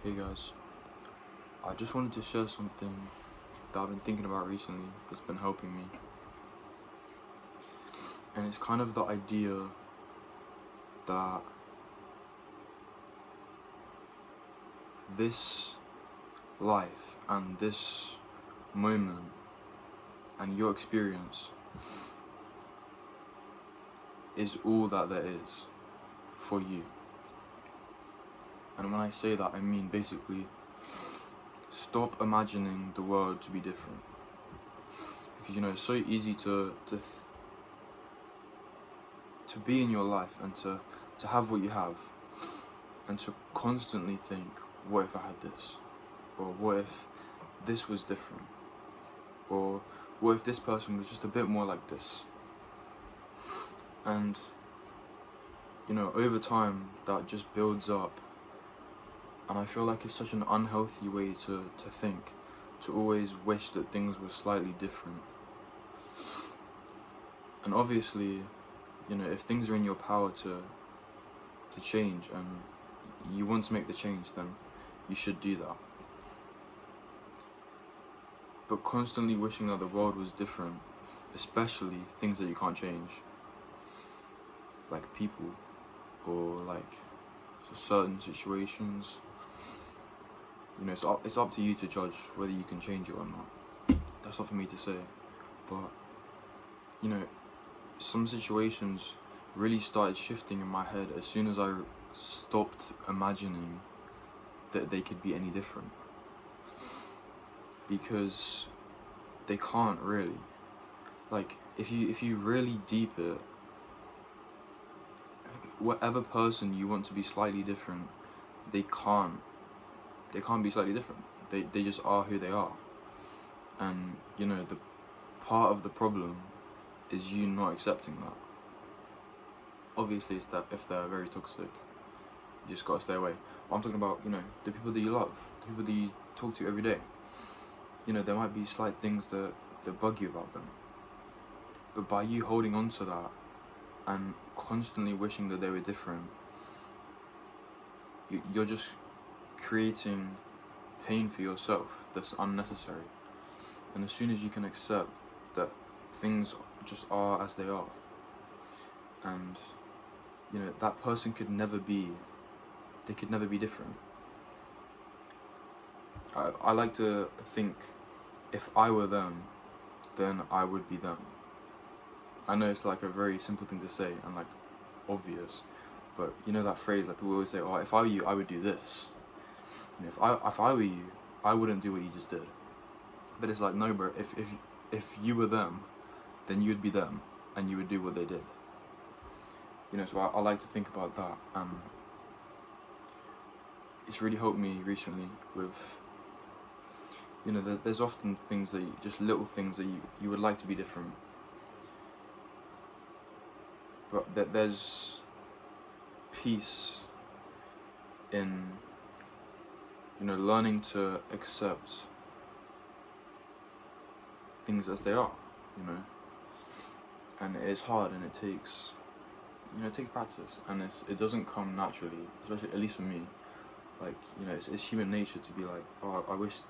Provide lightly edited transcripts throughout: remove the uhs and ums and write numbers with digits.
Hey guys, I just wanted to share something that I've been thinking about recently that's been helping me. And it's kind of the idea that this life and this moment and your experience is all that there is for you. And when I say that, I mean basically stop imagining the world to be different. Because it's so easy to be in your life and to have what you have and to constantly think, what if I had this? Or what if this was different? Or what if this person was just a bit more like this? And over time that just builds up, and I feel like it's such an unhealthy way to think, to always wish that things were slightly different. And obviously, if things are in your power to change and you want to make the change, then you should do that. But constantly wishing that the world was different, especially things that you can't change, like people or like certain situations, it's up to you to judge whether you can change it or not. That's not for me to say, but some situations really started shifting in my head as soon as I stopped imagining that they could be any different, because they can't really. Like, if you really deep it, whatever person you want to be slightly different, they can't be slightly different. They just are who they are. And the part of the problem is you not accepting that. Obviously it's that if they're very toxic, you just gotta stay away. But I'm talking about, the people that you love, the people that you talk to every day. There might be slight things that bug you about them, but by you holding on to that and constantly wishing that they were different, you're just creating pain for yourself that's unnecessary. And as soon as you can accept that things just are as they are, and that person could never be different. I like to think, if I were them, then I would be them. I know it's like a very simple thing to say and like obvious, but that phrase, like people always say, oh, if I were you, I would do this. If I were you, I wouldn't do what you just did. But it's like, no, bro, if you were them, then you'd be them and you would do what they did. So I like to think about that. It's really helped me recently with, there's often things that just little things that you would like to be different, but that there's peace in learning to accept things as they are, and it is hard, and it takes practice, and it doesn't come naturally, especially, at least for me. Like, it's human nature to be like, oh, I wish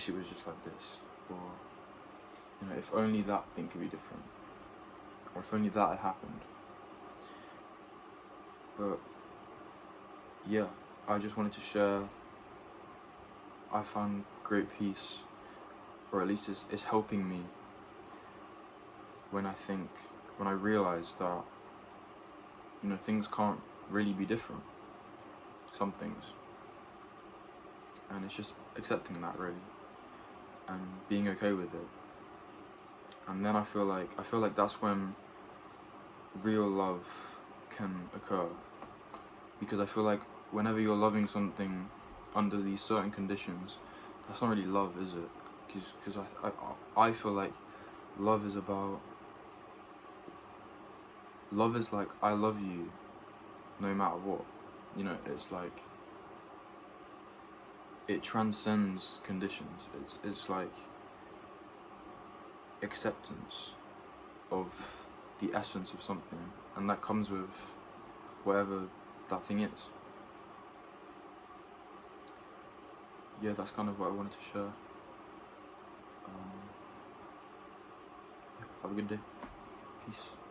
it was just like this, or if only that thing could be different, or if only that had happened. But yeah, I just wanted to share. I found great peace, or at least it's helping me when I realize that things can't really be different, some things, and it's just accepting that, really, and being okay with it. And then I feel like that's when real love can occur, because I feel like whenever you're loving something under these certain conditions, that's not really love, is it? Because I feel like love is like, I love you no matter what. It's like, it transcends conditions. It's like acceptance of the essence of something, and that comes with whatever that thing is. yeah, that's kind of what I wanted to share. Yeah, have a good day. Peace.